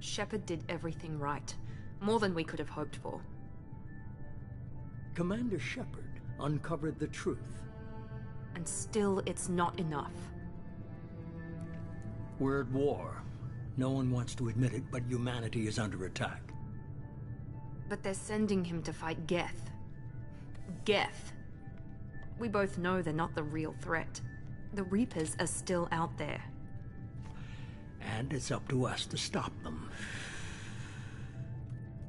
Shepard did everything right. More than we could have hoped for. Commander Shepard uncovered the truth. And still, it's not enough. We're at war. No one wants to admit it, but humanity is under attack. But they're sending him to fight Geth. Geth. We both know they're not the real threat. The Reapers are still out there. And it's up to us to stop them.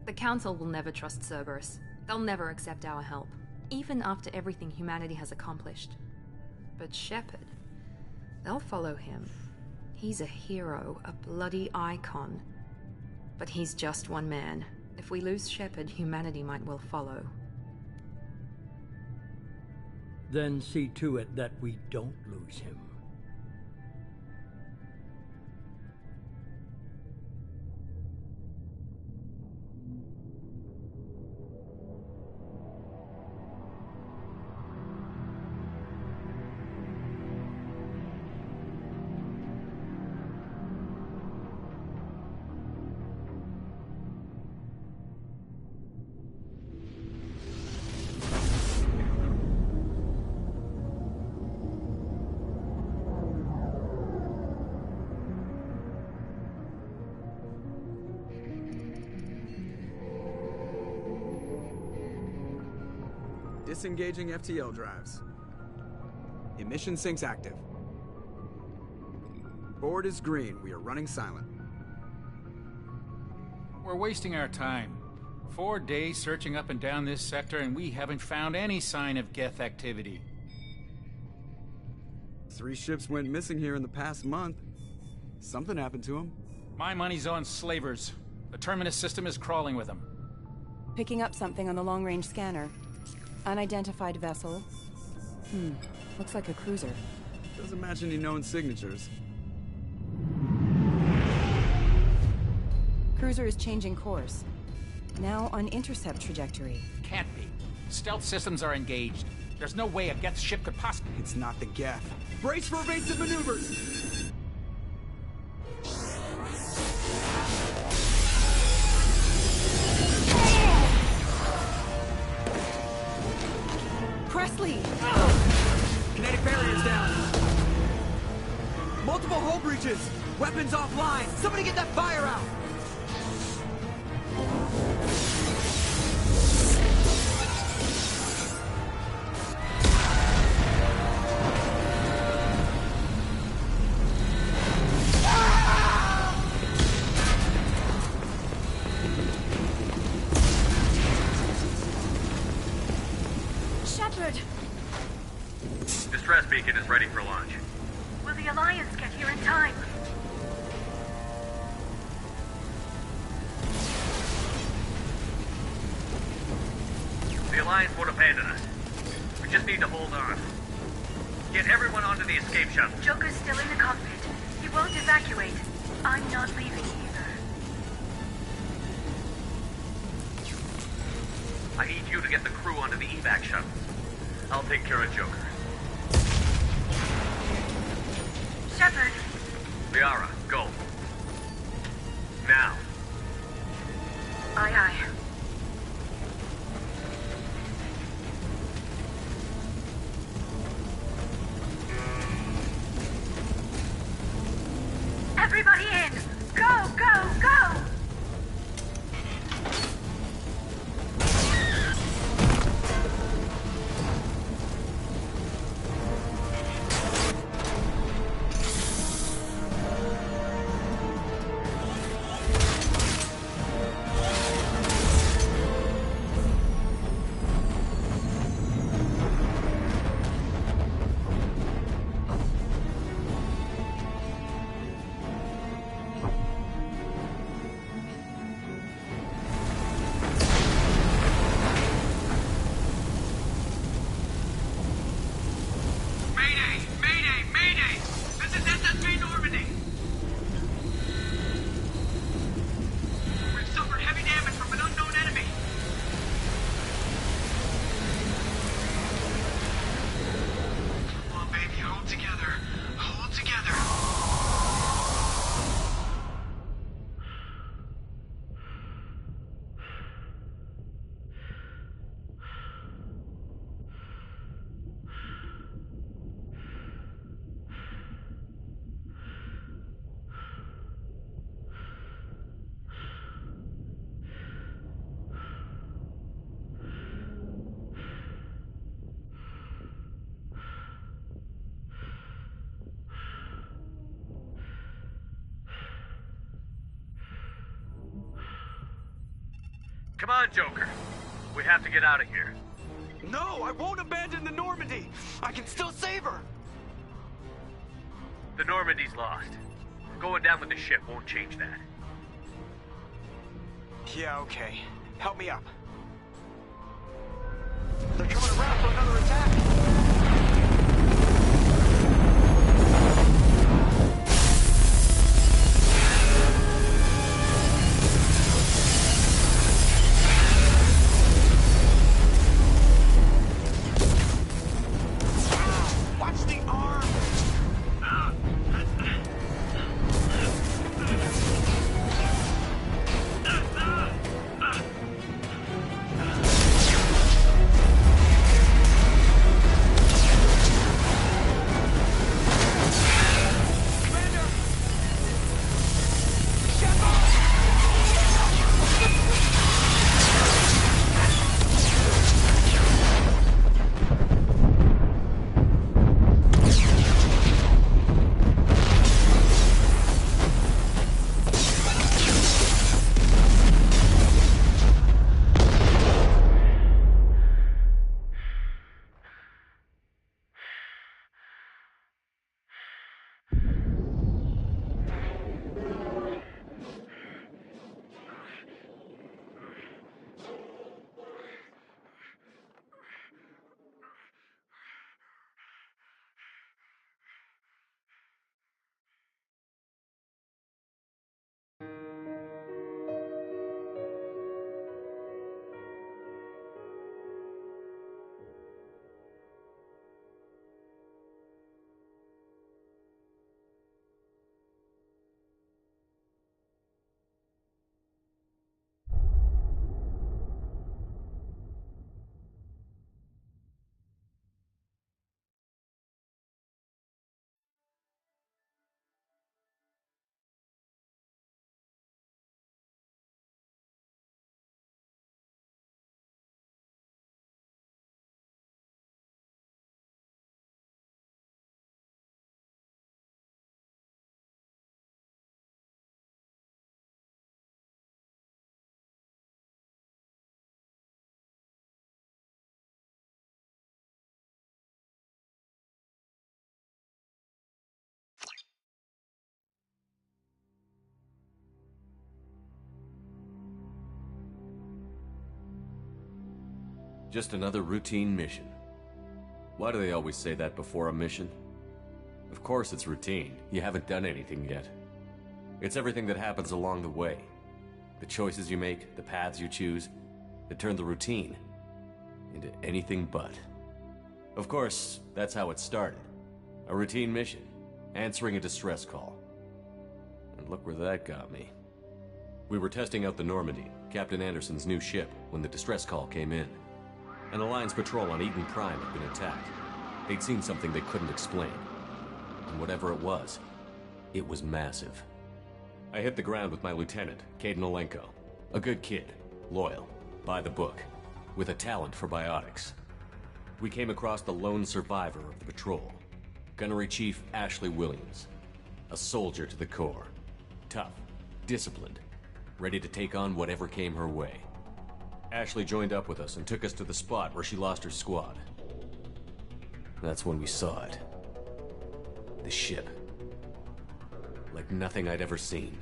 The Council will never trust Cerberus. They'll never accept our help, even after everything humanity has accomplished. But Shepard, they'll follow him. He's a hero, a bloody icon. But he's just one man. If we lose Shepard, humanity might well follow. Then see to it that we don't lose him. Disengaging FTL drives. Emission sinks active. Board is green. We are running silent. We're wasting our time. 4 days searching up and down this sector, and we haven't found any sign of Geth activity. 3 ships went missing here in the past month. Something happened to them. My money's on slavers. The Terminus system is crawling with them. Picking up something on the long-range scanner. Unidentified vessel. Looks like a cruiser. Doesn't match any known signatures. Cruiser is changing course. Now on intercept trajectory. Can't be. Stealth systems are engaged. There's no way a Geth ship could possibly... It's not the Geth. Brace for evasive maneuvers! Presley! Kinetic barriers down. Multiple hull breaches. Weapons offline. Somebody get that fire out. Distress beacon is ready for launch. Will the Alliance get here in time? The Alliance won't abandon us. We just need to hold on. Get everyone onto the escape shuttle. Joker's still in the cockpit. He won't evacuate. I'm not leaving either. I need you to get the crew onto the evac shuttle. I'll take care of Joker. Shepard! Liara, go. Now. Aye, aye. Everybody in! Go, go, go! Come on, Joker. We have to get out of here. No, I won't abandon the Normandy. I can still save her. The Normandy's lost. Going down with the ship won't change that. Yeah, okay. Help me up. They're coming around for another attack. Watch the arm! Just another routine mission. Why do they always say that before a mission? Of course it's routine. You haven't done anything yet. It's everything that happens along the way. The choices you make, the paths you choose, that turn the routine into anything but. Of course, that's how it started. A routine mission, answering a distress call. And look where that got me. We were testing out the Normandy, Captain Anderson's new ship, when the distress call came in. An Alliance patrol on Eden Prime had been attacked. They'd seen something they couldn't explain. And whatever it was massive. I hit the ground with my lieutenant, Caden Olenko. A good kid, loyal, by the book, with a talent for biotics. We came across the lone survivor of the patrol, Gunnery Chief Ashley Williams. A soldier to the core. Tough, disciplined, ready to take on whatever came her way. Ashley joined up with us and took us to the spot where she lost her squad. That's when we saw it. The ship. Like nothing I'd ever seen.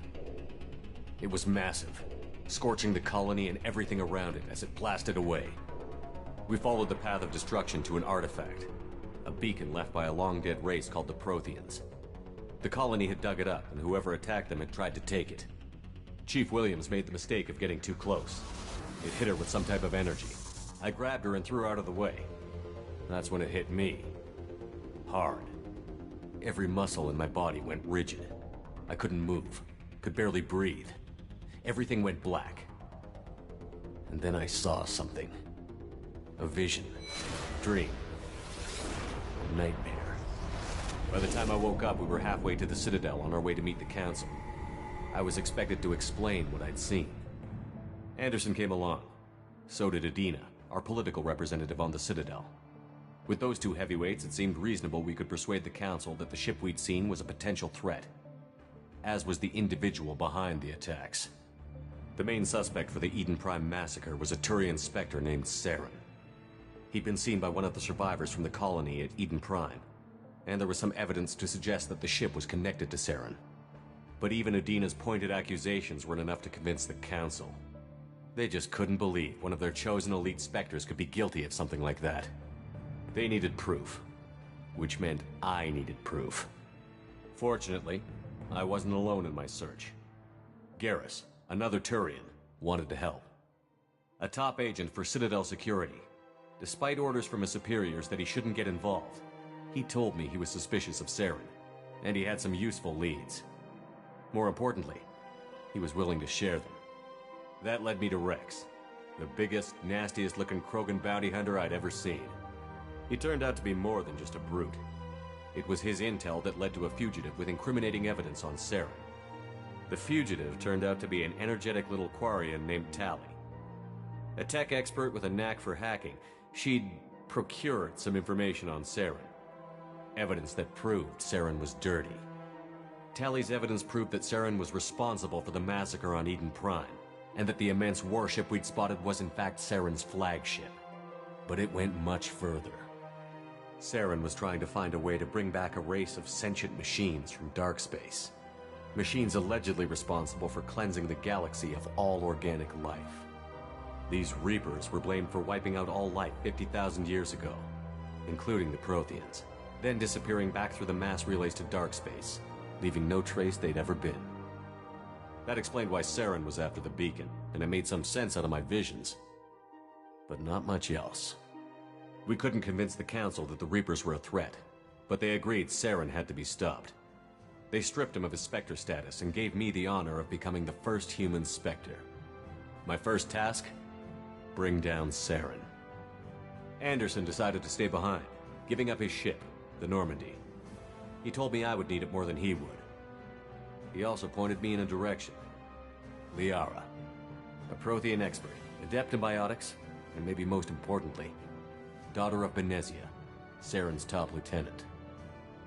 It was massive, scorching the colony and everything around it as it blasted away. We followed the path of destruction to an artifact, a beacon left by a long-dead race called the Protheans. The colony had dug it up, and whoever attacked them had tried to take it. Chief Williams made the mistake of getting too close. It hit her with some type of energy. I grabbed her and threw her out of the way. That's when it hit me. Hard. Every muscle in my body went rigid. I couldn't move, could barely breathe. Everything went black. And then I saw something. A vision. Dream. A nightmare. By the time I woke up, we were halfway to the Citadel on our way to meet the Council. I was expected to explain what I'd seen. Anderson came along. So did Adina, our political representative on the Citadel. With those two heavyweights, it seemed reasonable we could persuade the Council that the ship we'd seen was a potential threat. As was the individual behind the attacks. The main suspect for the Eden Prime massacre was a Turian Spectre named Saren. He'd been seen by one of the survivors from the colony at Eden Prime, and there was some evidence to suggest that the ship was connected to Saren. But even Udina's pointed accusations weren't enough to convince the Council. They just couldn't believe one of their chosen elite Spectres could be guilty of something like that. They needed proof, which meant I needed proof. Fortunately, I wasn't alone in my search. Garrus, another Turian, wanted to help. A top agent for Citadel Security. Despite orders from his superiors that he shouldn't get involved, he told me he was suspicious of Saren, and he had some useful leads. More importantly, he was willing to share them. That led me to Rex, the biggest, nastiest-looking Krogan bounty hunter I'd ever seen. He turned out to be more than just a brute. It was his intel that led to a fugitive with incriminating evidence on Saren. The fugitive turned out to be an energetic little Quarian named Tali. A tech expert with a knack for hacking, she'd procured some information on Saren. Evidence that proved Saren was dirty. Tali's evidence proved that Saren was responsible for the massacre on Eden Prime, and that the immense warship we'd spotted was in fact Saren's flagship. But it went much further. Saren was trying to find a way to bring back a race of sentient machines from dark space. Machines allegedly responsible for cleansing the galaxy of all organic life. These Reapers were blamed for wiping out all life 50,000 years ago, including the Protheans, then disappearing back through the mass relays to dark space, leaving no trace they'd ever been. That explained why Saren was after the beacon, and it made some sense out of my visions. But not much else. We couldn't convince the Council that the Reapers were a threat, but they agreed Saren had to be stopped. They stripped him of his Spectre status and gave me the honor of becoming the first human Spectre. My first task? Bring down Saren. Anderson decided to stay behind, giving up his ship, the Normandy. He told me I would need it more than he would. He also pointed me in a direction. Liara, a Prothean expert, adept in biotics, and maybe most importantly, daughter of Benezia, Saren's top lieutenant.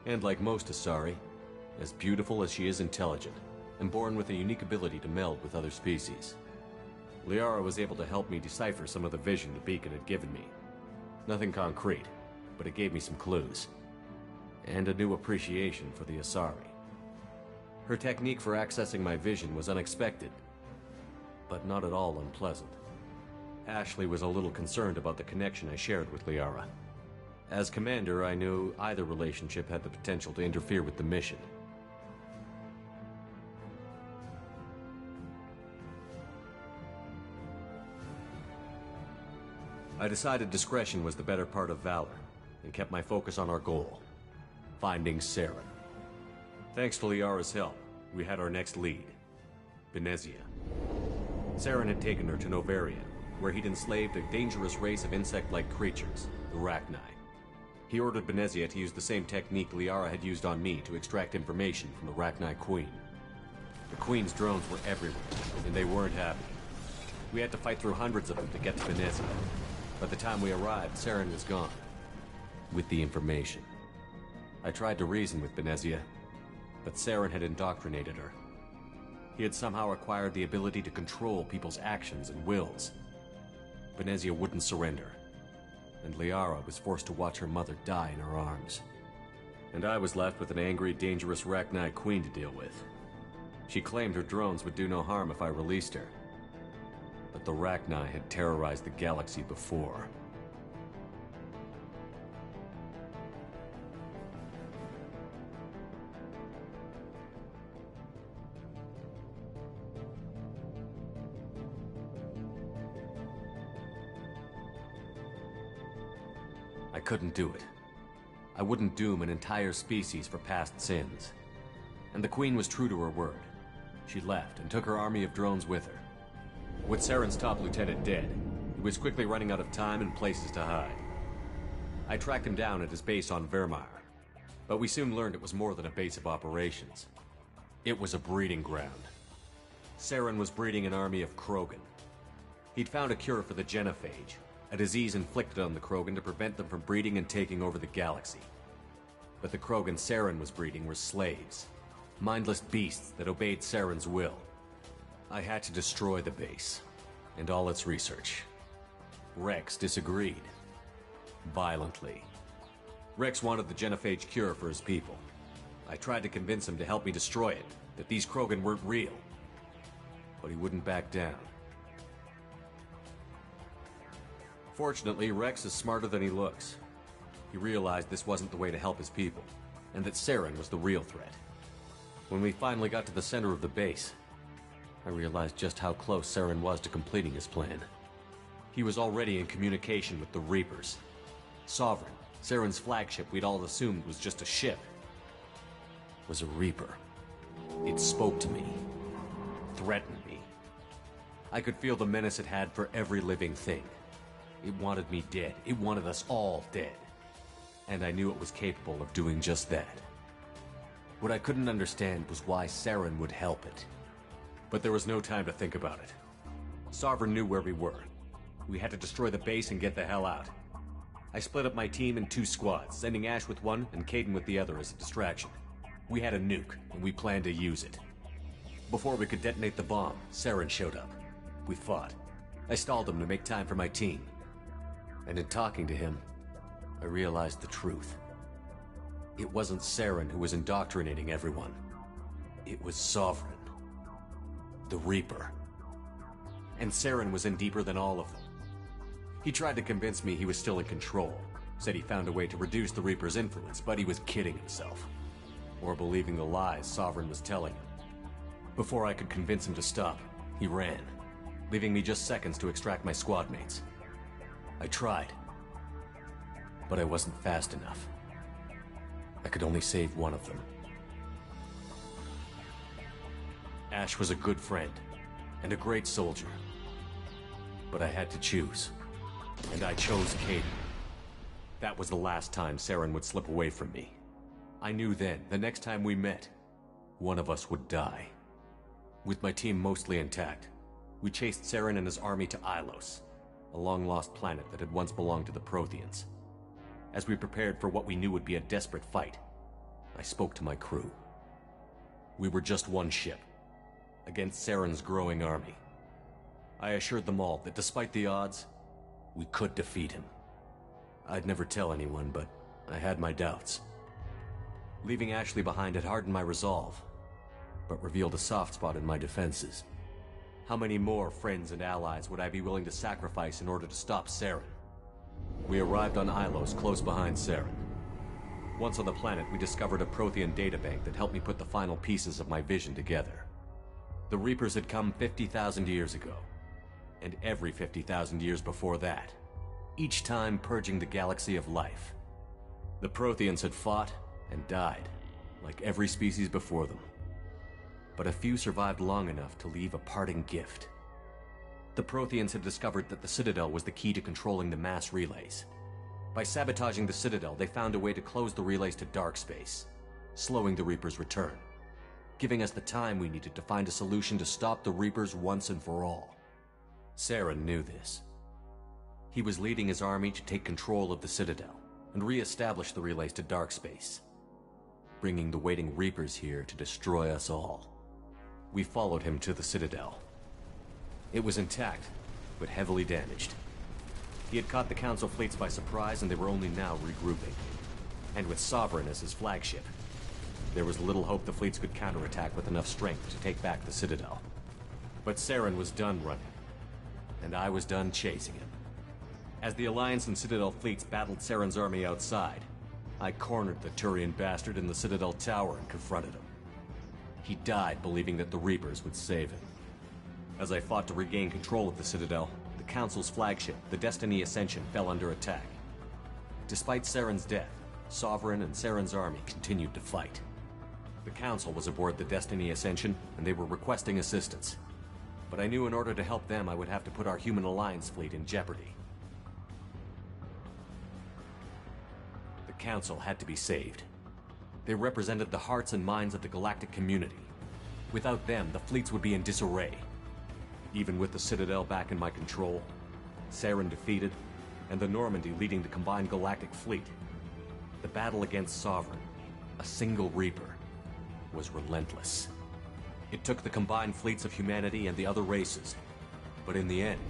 And like most Asari, as beautiful as she is intelligent, and born with a unique ability to meld with other species. Liara was able to help me decipher some of the vision the beacon had given me. Nothing concrete, but it gave me some clues. And a new appreciation for the Asari. Her technique for accessing my vision was unexpected, but not at all unpleasant. Ashley was a little concerned about the connection I shared with Liara. As commander, I knew either relationship had the potential to interfere with the mission. I decided discretion was the better part of valor, and kept my focus on our goal, finding Saren. Thanks to Liara's help, we had our next lead, Benezia. Saren had taken her to Novaria, where he'd enslaved a dangerous race of insect-like creatures, the Rachni. He ordered Benezia to use the same technique Liara had used on me to extract information from the Rachni Queen. The Queen's drones were everywhere, and they weren't happy. We had to fight through hundreds of them to get to Benezia. By the time we arrived, Saren was gone, with the information. I tried to reason with Benezia, but Saren had indoctrinated her. He had somehow acquired the ability to control people's actions and wills. Benezia wouldn't surrender, and Liara was forced to watch her mother die in her arms. And I was left with an angry, dangerous Rachni Queen to deal with. She claimed her drones would do no harm if I released her. But the Rachni had terrorized the galaxy before. I couldn't do it. I wouldn't doom an entire species for past sins. And the Queen was true to her word. She left and took her army of drones with her. With Saren's top lieutenant dead, he was quickly running out of time and places to hide. I tracked him down at his base on Vermeer, but we soon learned it was more than a base of operations. It was a breeding ground. Saren was breeding an army of Krogan. He'd found a cure for the genophage, a disease inflicted on the Krogan to prevent them from breeding and taking over the galaxy. But the Krogan Saren was breeding were slaves, mindless beasts that obeyed Saren's will. I had to destroy the base, and all its research. Rex disagreed. Violently. Rex wanted the genophage cure for his people. I tried to convince him to help me destroy it, that these Krogan weren't real. But he wouldn't back down. Fortunately, Rex is smarter than he looks. He realized this wasn't the way to help his people, and that Saren was the real threat. When we finally got to the center of the base, I realized just how close Saren was to completing his plan. He was already in communication with the Reapers. Sovereign, Saren's flagship we'd all assumed was just a ship, was a Reaper. It spoke to me, threatened me. I could feel the menace it had for every living thing. It wanted me dead. It wanted us all dead. And I knew it was capable of doing just that. What I couldn't understand was why Saren would help it. But there was no time to think about it. Sovereign knew where we were. We had to destroy the base and get the hell out. I split up my team in 2 squads, sending Ash with one and Kaidan with the other as a distraction. We had a nuke, and we planned to use it. Before we could detonate the bomb, Saren showed up. We fought. I stalled him to make time for my team. And in talking to him, I realized the truth. It wasn't Saren who was indoctrinating everyone. It was Sovereign. The Reaper. And Saren was in deeper than all of them. He tried to convince me he was still in control. Said he found a way to reduce the Reaper's influence, but he was kidding himself. Or believing the lies Sovereign was telling him. Before I could convince him to stop, he ran, leaving me just seconds to extract my squad mates. I tried, but I wasn't fast enough. I could only save one of them. Ash was a good friend, and a great soldier. But I had to choose, and I chose Kaidan. That was the last time Saren would slip away from me. I knew then, the next time we met, one of us would die. With my team mostly intact, we chased Saren and his army to Ilos, a long-lost planet that had once belonged to the Protheans. As we prepared for what we knew would be a desperate fight, I spoke to my crew. We were just one ship, against Saren's growing army. I assured them all that despite the odds, we could defeat him. I'd never tell anyone, but I had my doubts. Leaving Ashley behind had hardened my resolve, but revealed a soft spot in my defenses. How many more friends and allies would I be willing to sacrifice in order to stop Saren? We arrived on Ilos, close behind Saren. Once on the planet, we discovered a Prothean databank that helped me put the final pieces of my vision together. The Reapers had come 50,000 years ago, and every 50,000 years before that, each time purging the galaxy of life. The Protheans had fought and died, like every species before them. But a few survived long enough to leave a parting gift. The Protheans had discovered that the Citadel was the key to controlling the mass relays. By sabotaging the Citadel, they found a way to close the relays to dark space, slowing the Reapers' return, giving us the time we needed to find a solution to stop the Reapers once and for all. Saren knew this. He was leading his army to take control of the Citadel and re-establish the relays to dark space, bringing the waiting Reapers here to destroy us all. We followed him to the Citadel. It was intact, but heavily damaged. He had caught the Council fleets by surprise, and they were only now regrouping. And with Sovereign as his flagship, there was little hope the fleets could counterattack with enough strength to take back the Citadel. But Saren was done running, and I was done chasing him. As the Alliance and Citadel fleets battled Saren's army outside, I cornered the Turian bastard in the Citadel tower and confronted him. He died believing that the Reapers would save him. As I fought to regain control of the Citadel, the Council's flagship, the Destiny Ascension, fell under attack. Despite Saren's death, Sovereign and Saren's army continued to fight. The Council was aboard the Destiny Ascension, and they were requesting assistance. But I knew in order to help them, I would have to put our Human Alliance fleet in jeopardy. The Council had to be saved. They represented the hearts and minds of the galactic community. Without them, the fleets would be in disarray. Even with the Citadel back in my control, Saren defeated, and the Normandy leading the combined galactic fleet, the battle against Sovereign, a single Reaper, was relentless. It took the combined fleets of humanity and the other races. But in the end,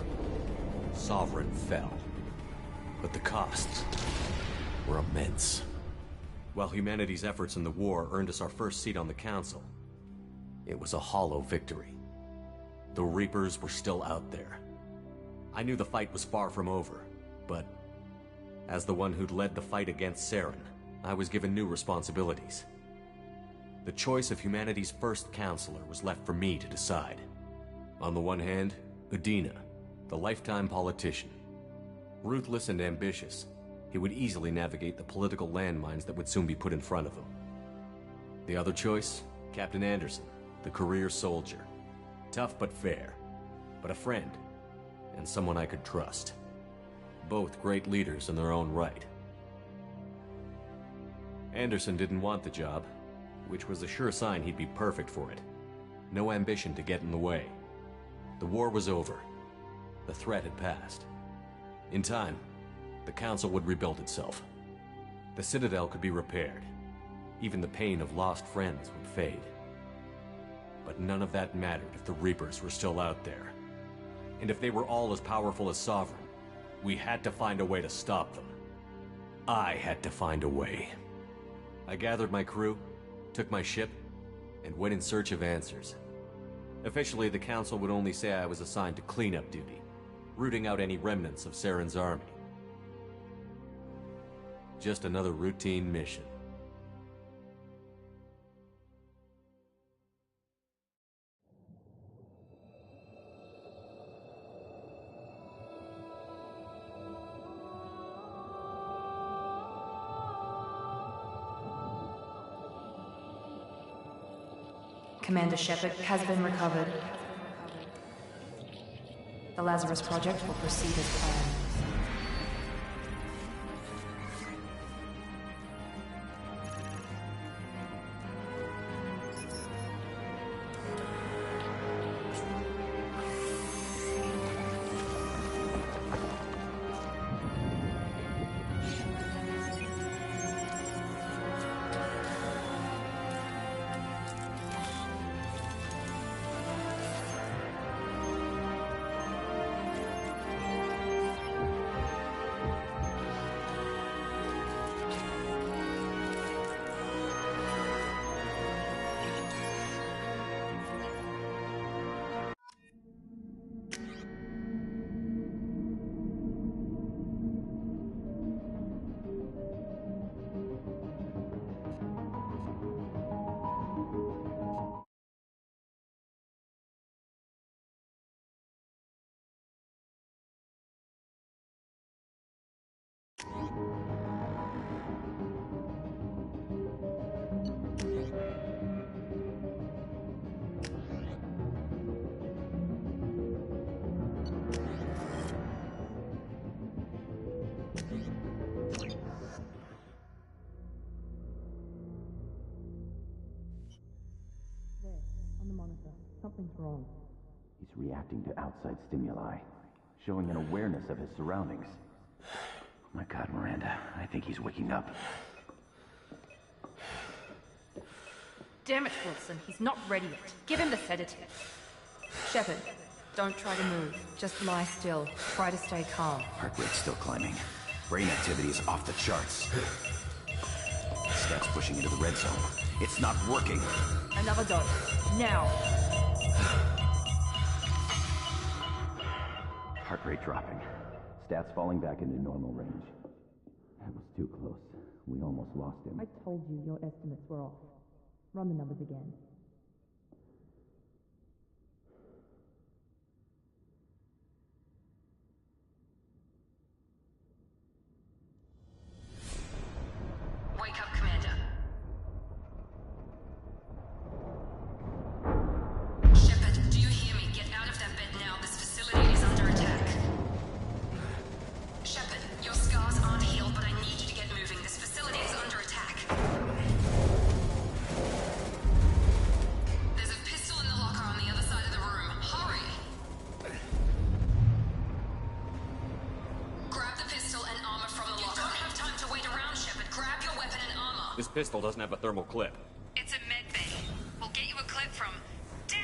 Sovereign fell. But the costs were immense. While humanity's efforts in the war earned us our first seat on the Council, it was a hollow victory. The Reapers were still out there. I knew the fight was far from over, but as the one who'd led the fight against Saren, I was given new responsibilities. The choice of humanity's first counselor was left for me to decide. On the one hand, Udina, the lifetime politician. Ruthless and ambitious, he would easily navigate the political landmines that would soon be put in front of him. The other choice, Captain Anderson, the career soldier. Tough but fair, but a friend, and someone I could trust. Both great leaders in their own right. Anderson didn't want the job, which was a sure sign he'd be perfect for it. No ambition to get in the way. The war was over. The threat had passed. In time, the Council would rebuild itself. The Citadel could be repaired. Even the pain of lost friends would fade. But none of that mattered if the Reapers were still out there. And if they were all as powerful as Sovereign, we had to find a way to stop them. I had to find a way. I gathered my crew, took my ship, and went in search of answers. Officially, the Council would only say I was assigned to cleanup duty, rooting out any remnants of Saren's army. Just another routine mission. Commander Shepard has been recovered. The Lazarus Project will proceed as planned. Something's wrong. He's reacting to outside stimuli, showing an awareness of his surroundings. Oh my God, Miranda, I think he's waking up. Damn it, Wilson, he's not ready yet. Give him the sedative. Shepard, don't try to move. Just lie still. Try to stay calm. Heart rate's still climbing. Brain activity is off the charts. Steps pushing into the red zone. It's not working. Another dose. Now. Heart rate dropping. Stats falling back into normal range. That was too close. We almost lost him. I told you your estimates were off. Run the numbers again. Wake up, Commander. Shepard, do you hear me? Get out of that bed now. This facility is under attack. Shepard, your scars aren't healed, but I need you to get moving. This facility is under attack. There's a pistol in the locker on the other side of the room. Hurry! Grab the pistol and armor from the locker. You don't have time to wait around, Shepard. Grab your weapon and armor. This pistol doesn't have a thermal clip. It's a med bay. We'll get you a clip from... Damn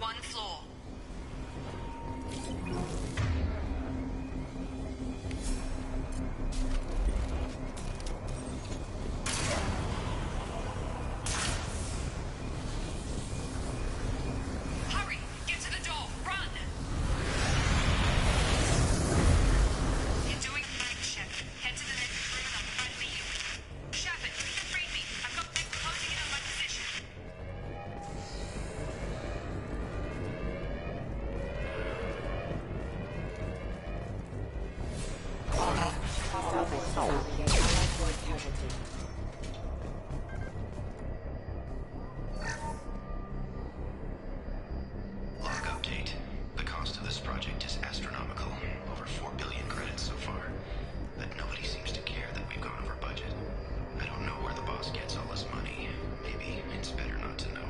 one floor. Hurry! Get to the door! Run! You're doing fine, Shep. Head to the next room and I'll try to meet you. Shepard, please read me. I've got them closing in on my position. Log update. The cost of this project is astronomical. Over 4 billion credits so far. But nobody seems to care that we've gone over budget. I don't know where the boss gets all this money. Maybe it's better not to know.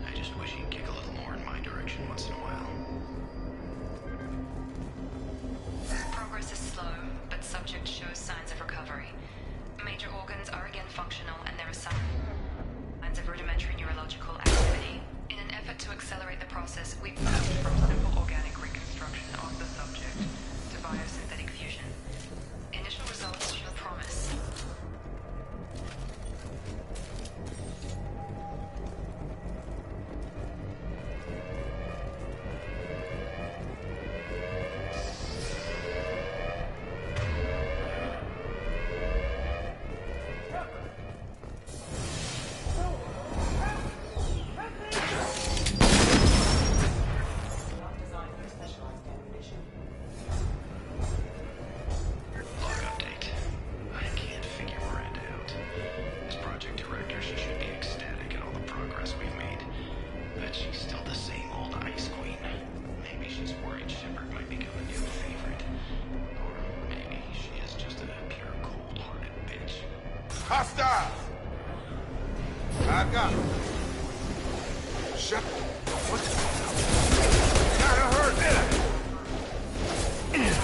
I just wish he'd kick a little more in my direction once in a while. Progress is slow, but subject shows signs of recovery. Major organs are again functional, and there are signs of rudimentary neurological activity. In an effort to accelerate the process, we've moved from simple organic reconstruction of the subject to biosynthetic fusion. Initial results show promise. Log update. I can't figure Miranda out. As project director, she should be ecstatic at all the progress we've made. But she's still the same old ice queen. Maybe she's worried Shepard might become a new favorite. Or maybe she is just a pure cold-hearted bitch. Hostile! I've got him. Shepard, what the hell? Gotta hurt me! Yeah!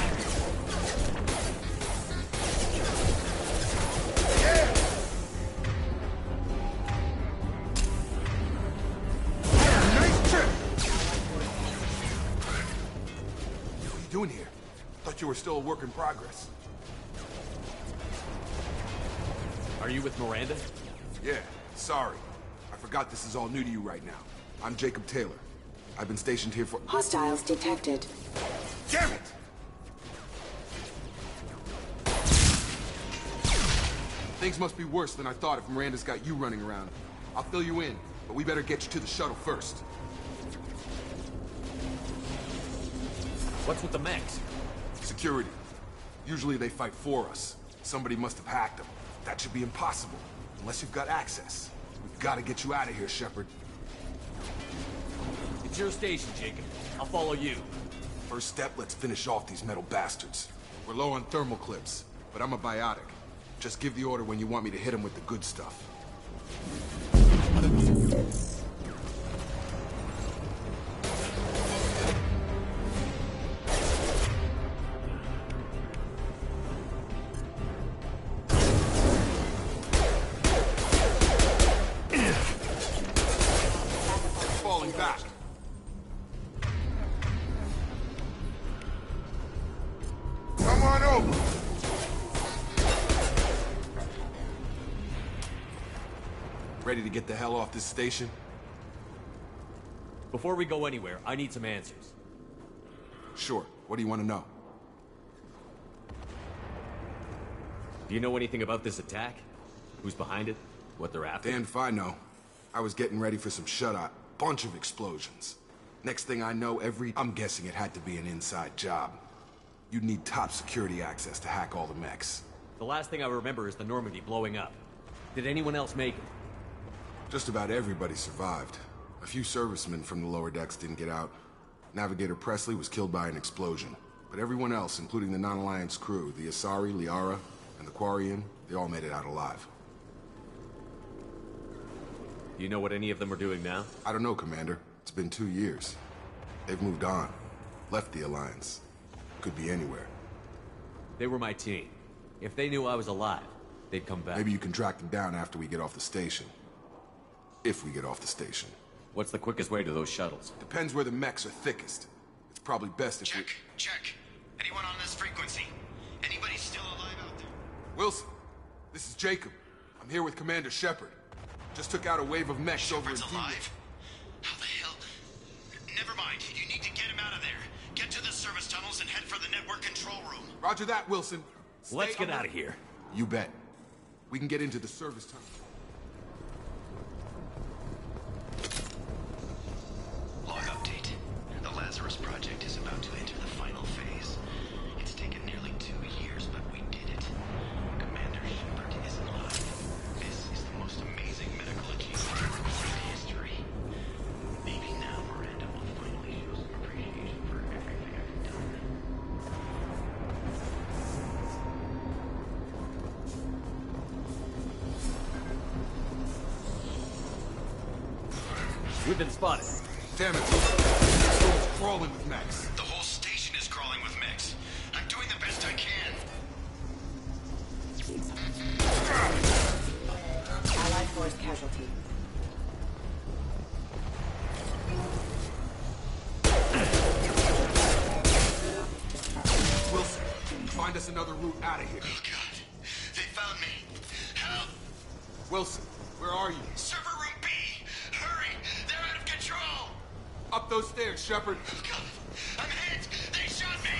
Nice trip! What are you doing here? Thought you were still a work in progress. Are you with Miranda? Yeah, sorry. I forgot this is all new to you right now. I'm Jacob Taylor. I've been stationed here for— Hostiles detected. Damn it! Things must be worse than I thought if Miranda's got you running around. I'll fill you in, but we better get you to the shuttle first. What's with the mechs? Security. Usually they fight for us. Somebody must have hacked them. That should be impossible, unless you've got access. We've got to get you out of here, Shepard. It's your station, Jacob. I'll follow you. First step, let's finish off these metal bastards. We're low on thermal clips, but I'm a biotic. Just give the order when you want me to hit them with the good stuff. Falling back. Come on over. Ready to get the hell off this station? Before we go anywhere, I need some answers. Sure. What do you want to know? Do you know anything about this attack? Who's behind it? What they're after? Damn if I know. I was getting ready for some shut-eye. Bunch of explosions. Next thing I know, I'm guessing it had to be an inside job. You'd need top security access to hack all the mechs. The last thing I remember is the Normandy blowing up. Did anyone else make it? Just about everybody survived. A few servicemen from the lower decks didn't get out. Navigator Presley was killed by an explosion. But everyone else, including the non-Alliance crew, the Asari, Liara, and the Quarian, they all made it out alive. Do you know what any of them are doing now? I don't know, Commander. It's been 2 years. They've moved on. Left the Alliance. Could be anywhere. They were my team. If they knew I was alive, they'd come back. Maybe you can track them down after we get off the station. If we get off the station. What's the quickest way to those shuttles? Depends where the mechs are thickest. It's probably best if we... Check. Anyone on this frequency? Anybody still alive out there? Wilson, this is Jacob. I'm here with Commander Shepard. Just took out a wave of mechs over in Shepard's alive? How the hell? Never mind. You need to get him out of there. Get to the service tunnels and head for the network control room. Roger that, Wilson. Let's get out of here. You bet. We can get into the service tunnel. Log update. The Lazarus Project is about to enter the final phase. It's taken nearly 2 years, but we did it. Commander Shepard is alive. This is the most amazing medical achievement in recorded history. Maybe now Miranda will finally show some appreciation for everything I've done. We've been spotted. Damn it. It's crawling with mechs. The whole station is crawling with mechs. I'm doing the best I can. Allied force casualty. Wilson, find us another route out of here. Oh, God. They found me. Help! Wilson, where are you? Server room B! Hurry! They're out of control! Up those stairs, Shepard. God, I'm hit! They shot me!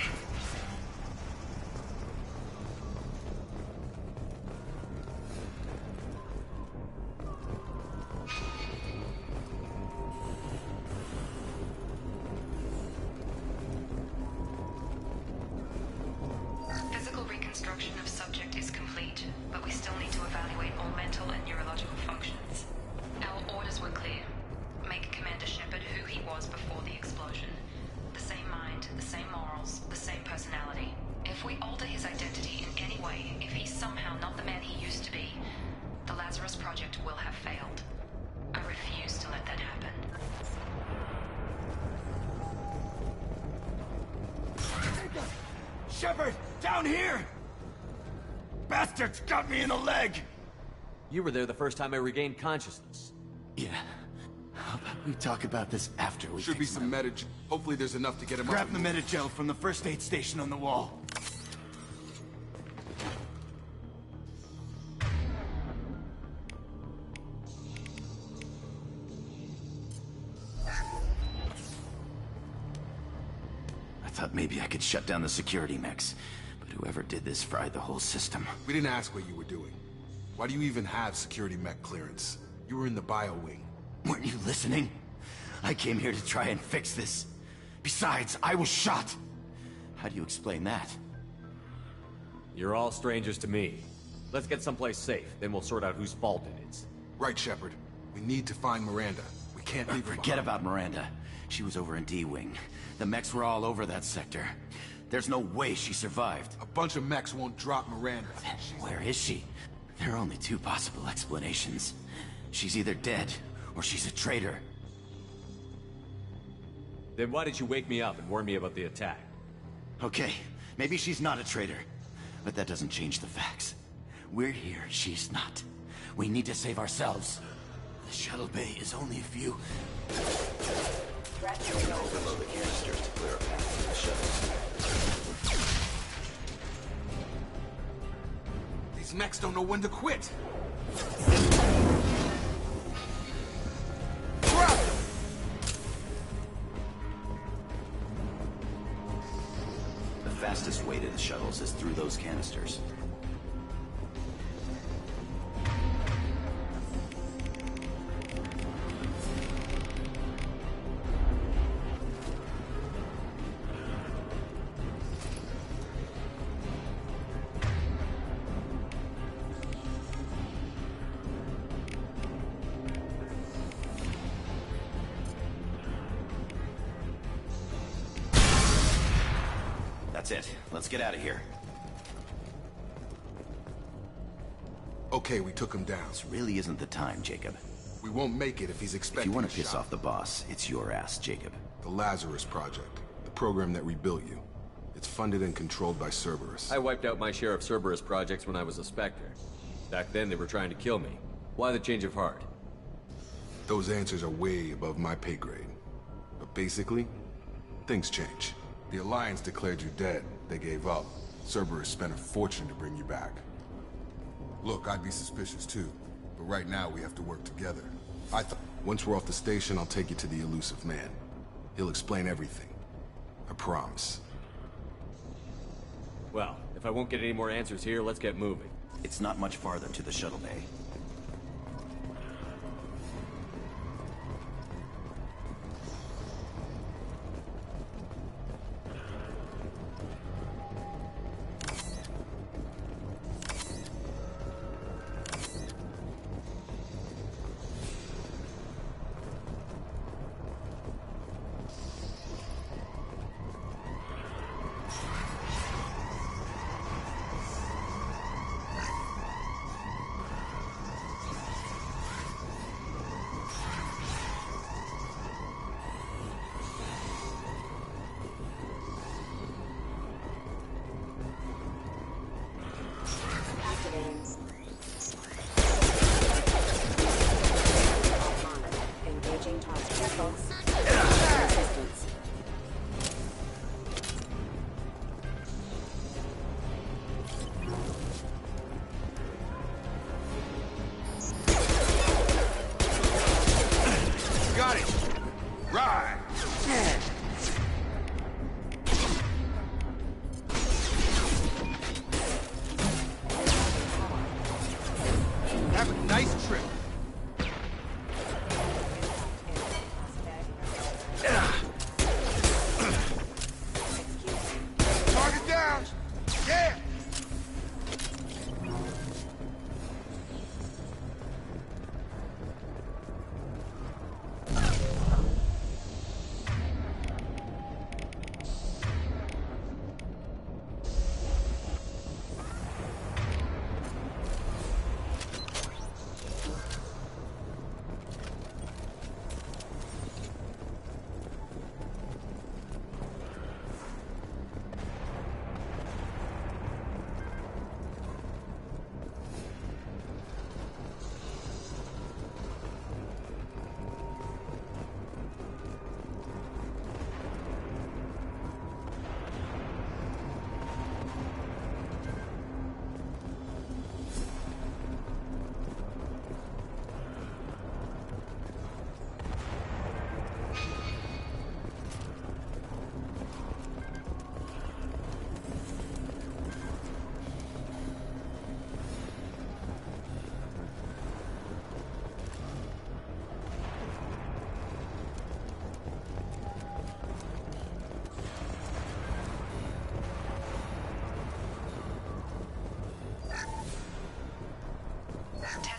Physical reconstruction of subject is complete, but we still need to evaluate all mental and neurological functions. Our orders were clear. Make Commander Shepard who he was before the explosion. The same mind, the same morals, the same personality. If we alter his identity in any way, if he's somehow not the man he used to be, the Lazarus Project will have failed. I refuse to let that happen. Shepard, down here! Bastards got me in the leg! You were there the first time I regained consciousness. Yeah. How about we talk about this after we Should be some medi... Hopefully there's enough to get him Grab up. the Medigel from the first aid station on the wall. I thought maybe I could shut down the security mechs, but whoever did this fried the whole system. We didn't ask what you were doing. Why do you even have security mech clearance? You were in the bio wing. Weren't you listening? I came here to try and fix this. Besides, I was shot. How do you explain that? You're all strangers to me. Let's get someplace safe, then we'll sort out whose fault it is. Right, Shepard. We need to find Miranda. We can't leave her Forget behind. about Miranda. She was over in D-Wing. The mechs were all over that sector. There's no way she survived. A bunch of mechs won't drop Miranda. Then where is she? There are only two possible explanations. She's either dead, or she's a traitor. Then why did you wake me up and warn me about the attack? Okay, maybe she's not a traitor. But that doesn't change the facts. We're here, she's not. We need to save ourselves. The shuttle bay is only a few... Overload the canisters to clear a path to the shuttles. These mechs don't know when to quit. Grab them! The fastest way to the shuttles is through those canisters. That's it. Let's get out of here. Okay, we took him down. This really isn't the time, Jacob. We won't make it if he's If expecting you want a to piss shot. off the boss, it's your ass, Jacob. The Lazarus Project. The program that rebuilt you. It's funded and controlled by Cerberus. I wiped out my share of Cerberus projects when I was a Spectre. Back then they were trying to kill me. Why the change of heart? Those answers are way above my pay grade. But basically, things change. The Alliance declared you dead. They gave up. Cerberus spent a fortune to bring you back. Look, I'd be suspicious too. But right now, we have to work together. Once we're off the station, I'll take you to the elusive man. He'll explain everything. I promise. Well, if I won't get any more answers here, let's get moving. It's not much farther to the shuttle bay. Got it! Right! Have a nice trip. Target down! Yeah!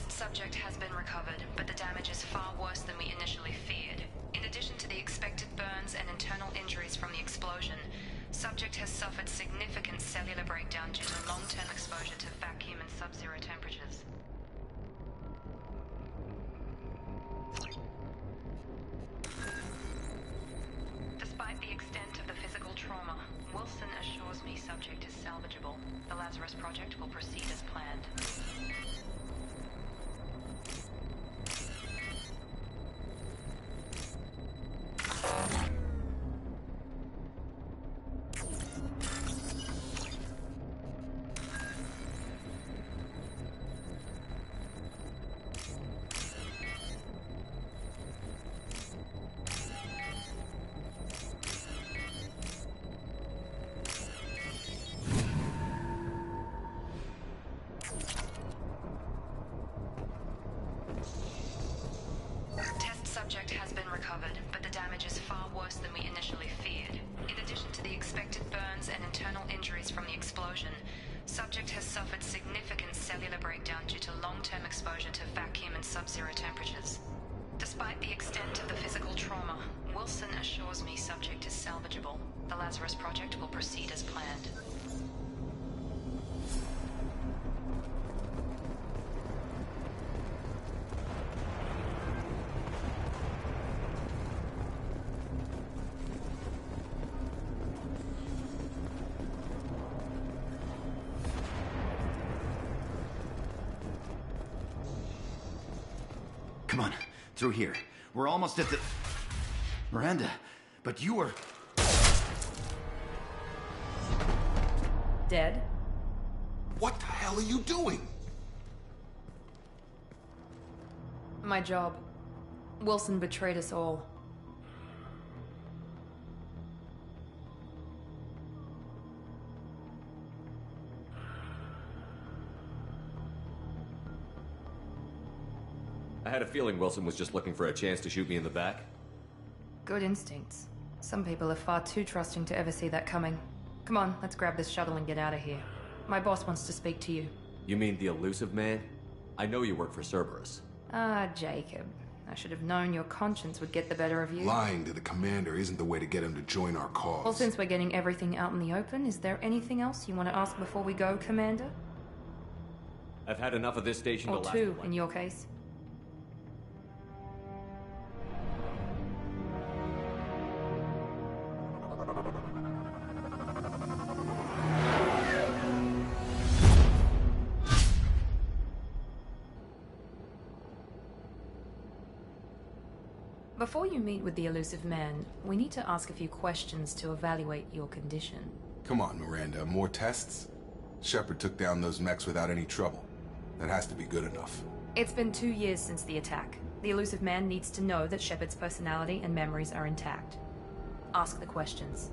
Subject has been recovered, but the damage is far worse than we initially feared. In addition to the expected burns and internal injuries from the explosion, subject has suffered significant cellular breakdown due to long-term exposure to vacuum and sub-zero temperatures. Despite the extent of the physical trauma, Wilson assures me subject is salvageable. The Lazarus Project will proceed as planned. Subject has been recovered, but the damage is far worse than we initially feared. In addition to the expected burns and internal injuries from the explosion, subject has suffered significant cellular breakdown due to long-term exposure to vacuum and sub-zero temperatures. Despite the extent of the physical trauma, Wilson assures me subject is salvageable. The Lazarus Project will proceed as planned. Come on, Through here. We're almost at the... Miranda, but you were... Dead? What the hell are you doing? My job. Wilson betrayed us all. I had a feeling Wilson was just looking for a chance to shoot me in the back. Good instincts. Some people are far too trusting to ever see that coming. Come on, let's grab this shuttle and get out of here. My boss wants to speak to you. You mean the elusive man? I know you work for Cerberus. Ah, Jacob. I should have known your conscience would get the better of you. Lying to the commander isn't the way to get him to join our cause. Well, since we're getting everything out in the open, is there anything else you want to ask before we go, Commander? I've had enough of this station to Or last two, in your case. Before you meet with the elusive man, we need to ask a few questions to evaluate your condition. Come on, Miranda, more tests? Shepard took down those mechs without any trouble. That has to be good enough. It's been 2 years since the attack. The elusive man needs to know that Shepard's personality and memories are intact. Ask the questions.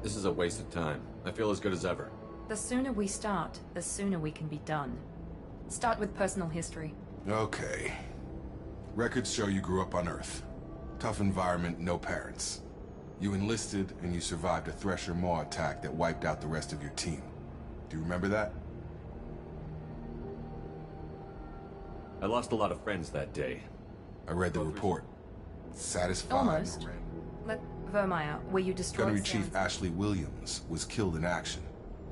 This is a waste of time. I feel as good as ever. The sooner we start, the sooner we can be done. Start with personal history. Okay. Records show you grew up on Earth. Tough environment, no parents. You enlisted, and you survived a Thresher Maw attack that wiped out the rest of your team. Do you remember that? I lost a lot of friends that day. I read the report. Satisfied, Almost. Miranda? Vermeer, were you destroyed? Gunnery Chief Ashley Williams was killed in action.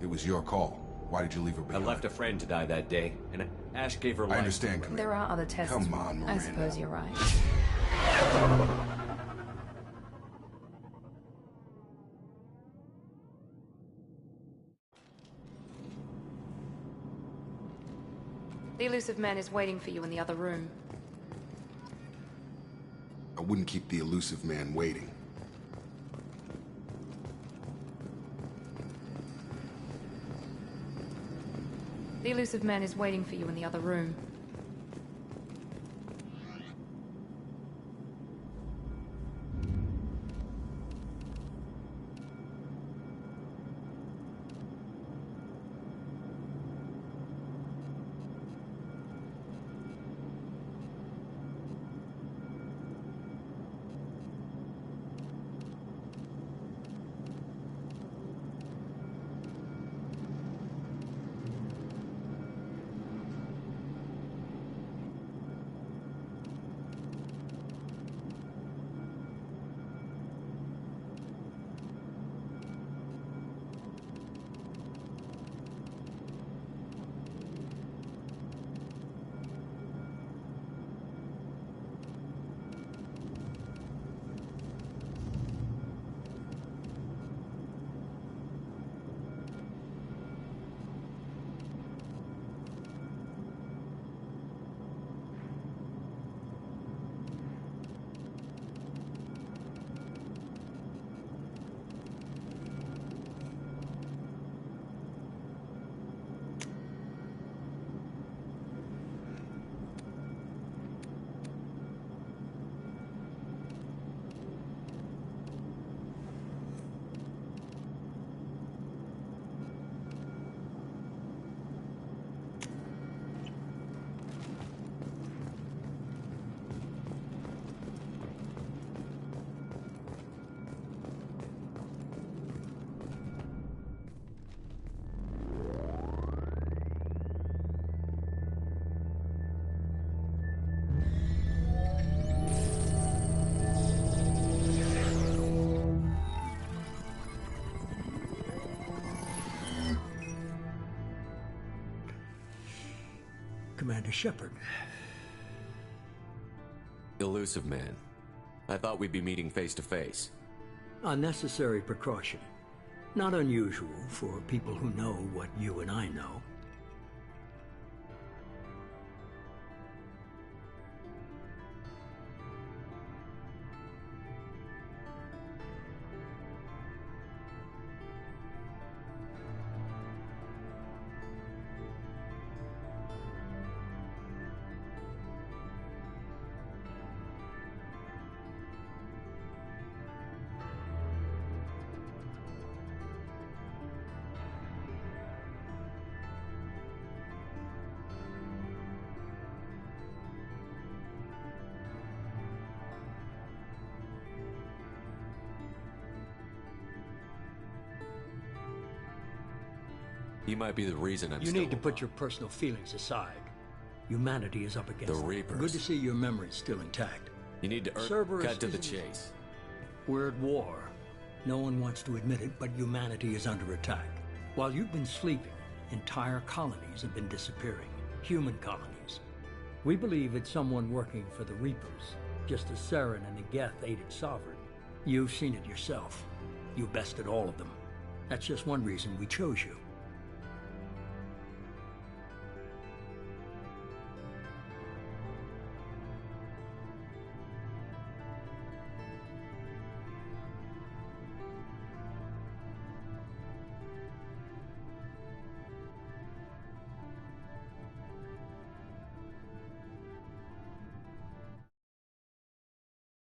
It was your call. Why did you leave her behind? I left a friend to die that day, and Ash gave her life. I understand, Commander. There are other tests. Come on, Miranda. I suppose you're right. The elusive man is waiting for you in the other room. I wouldn't keep the elusive man waiting. The elusive man is waiting for you in the other room. Commander Shepard. Elusive man. I thought we'd be meeting face to face. A necessary precaution. Not unusual for people who know what you and I know. He might be the reason I'm You still need to put your personal feelings aside. Humanity is up against The them. Reapers. Good to see your memory's still intact. You need to Cerberus cut to the isn't- chase. We're at war. No one wants to admit it, but humanity is under attack. While you've been sleeping, entire colonies have been disappearing. Human colonies. We believe it's someone working for the Reapers, just as Saren and the Geth aided Sovereign. You've seen it yourself. You bested all of them. That's just one reason we chose you.